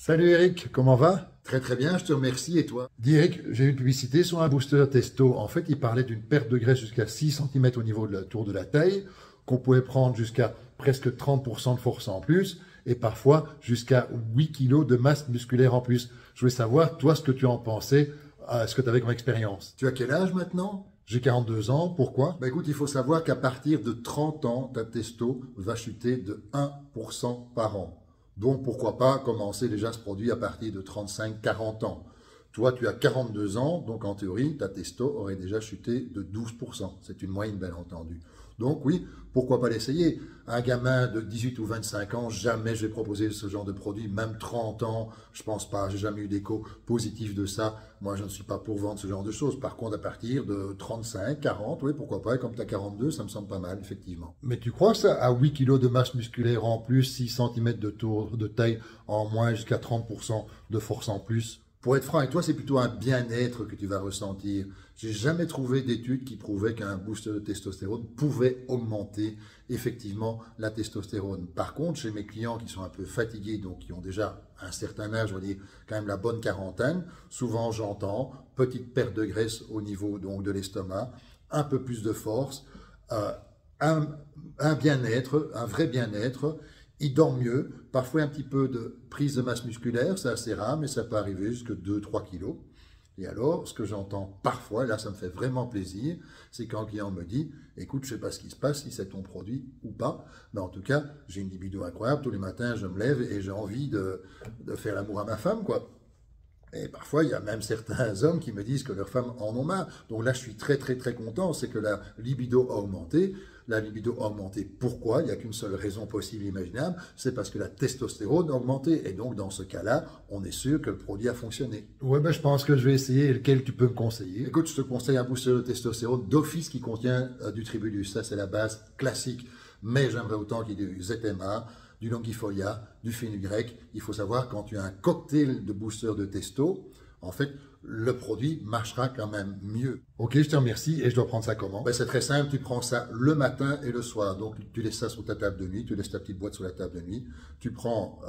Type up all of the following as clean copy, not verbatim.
Salut Eric, comment va? Très très bien, je te remercie et toi? Dis Eric, j'ai eu une publicité sur un booster testo. En fait, il parlait d'une perte de graisse jusqu'à 6 cm au niveau de la tour de la taille, qu'on pouvait prendre jusqu'à presque 30% de force en plus, et parfois jusqu'à 8 kg de masse musculaire en plus. Je voulais savoir, toi, ce que tu en pensais, ce que tu avais comme expérience. Tu as quel âge maintenant? J'ai 42 ans, pourquoi? Bah écoute, il faut savoir qu'à partir de 30 ans, ta testo va chuter de 1% par an. Donc pourquoi pas commencer déjà ce produit à partir de 35-40 ans. Toi, tu as 42 ans, donc en théorie, ta testo aurait déjà chuté de 12%. C'est une moyenne, bien entendu. Donc oui, pourquoi pas l'essayer? Un gamin de 18 ou 25 ans, jamais je vais proposer ce genre de produit, même 30 ans, je pense pas, j'ai jamais eu d'écho positif de ça. Moi, je ne suis pas pour vendre ce genre de choses. Par contre, à partir de 35, 40, oui, pourquoi pas, et comme tu as 42, ça me semble pas mal, effectivement. Mais tu crois que ça, à 8 kg de masse musculaire en plus, 6 cm de tour de taille en moins, jusqu'à 30% de force en plus? Pour être franc avec toi, c'est plutôt un bien-être que tu vas ressentir. J'ai jamais trouvé d'études qui prouvaient qu'un booster de testostérone pouvait augmenter effectivement la testostérone. Par contre, chez mes clients qui sont un peu fatigués, donc qui ont déjà un certain âge, on va dire quand même la bonne quarantaine, souvent j'entends petite perte de graisse au niveau donc de l'estomac, un peu plus de force, un bien-être, un vrai bien-être. Ils dorment mieux, parfois un petit peu de prise de masse musculaire, c'est assez rare, mais ça peut arriver jusqu'à 2-3 kilos. Et alors, ce que j'entends parfois, et là ça me fait vraiment plaisir, c'est quand le client me dit, écoute, je ne sais pas ce qui se passe, si c'est ton produit ou pas, mais en tout cas, j'ai une libido incroyable, tous les matins je me lève et j'ai envie de faire l'amour à ma femme, quoi. Et parfois, il y a même certains hommes qui me disent que leurs femmes en ont marre. Donc là, je suis très, très, très content. C'est que la libido a augmenté. La libido a augmenté. Pourquoi? Il n'y a qu'une seule raison possible imaginable. C'est parce que la testostérone a augmenté. Et donc, dans ce cas-là, on est sûr que le produit a fonctionné. Ouais, ben, je pense que je vais essayer. Lequel tu peux me conseiller? Écoute, je te conseille un booster de testostérone d'office qui contient du tribulus. Ça, c'est la base classique. Mais j'aimerais autant qu'il y ait du ZMA, du longifolia, du fenugrec. Il faut savoir, quand tu as un cocktail de booster de testo, en fait, le produit marchera quand même mieux. Ok, je te remercie et je dois prendre ça comment? Ben, c'est très simple, tu prends ça le matin et le soir. Donc, tu laisses ça sur ta table de nuit, tu laisses ta petite boîte sur la table de nuit. Tu prends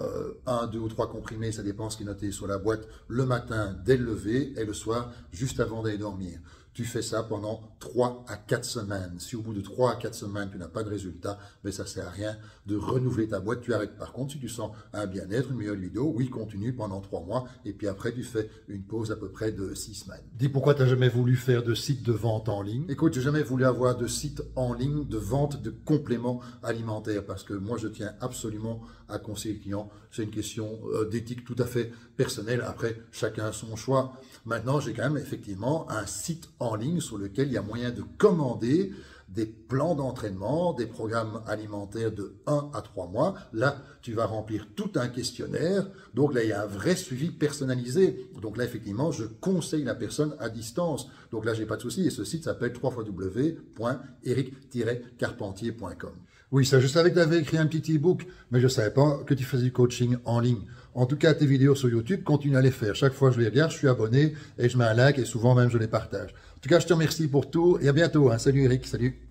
1, 2 ou 3 comprimés, ça dépend ce qui est noté sur la boîte, le matin dès le lever et le soir juste avant d'aller dormir. Tu fais ça pendant 3 à 4 semaines. Si au bout de 3 à 4 semaines, tu n'as pas de résultat, ben ça ne sert à rien de renouveler ta boîte. Tu arrêtes. Par contre, si tu sens un bien-être, une meilleure libido, oui, continue pendant 3 mois. Et puis après, tu fais une pause à peu près de 6 semaines. Dis pourquoi tu n'as jamais voulu faire de site de vente en ligne? Écoute, j'ai jamais voulu avoir de site en ligne de vente de compléments alimentaires parce que moi, je tiens absolument à conseiller le client. C'est une question d'éthique tout à fait personnelle. Après, chacun a son choix. Maintenant, j'ai quand même effectivement un site en ligne sur lequel il y a moyen de commander des plans d'entraînement, des programmes alimentaires de 1 à 3 mois. Là, tu vas remplir tout un questionnaire. Donc là, il y a un vrai suivi personnalisé. Donc là, effectivement, je conseille la personne à distance. Donc là, j'ai pas de souci. Et ce site s'appelle www.eric-carpentier.com. Oui, ça, je savais que tu avais écrit un petit e-book, mais je ne savais pas que tu faisais du coaching en ligne. En tout cas, tes vidéos sur YouTube, continue à les faire. Chaque fois que je les regarde, je suis abonné et je mets un like et souvent même je les partage. En tout cas, je te remercie pour tout et à bientôt. Salut Eric, salut.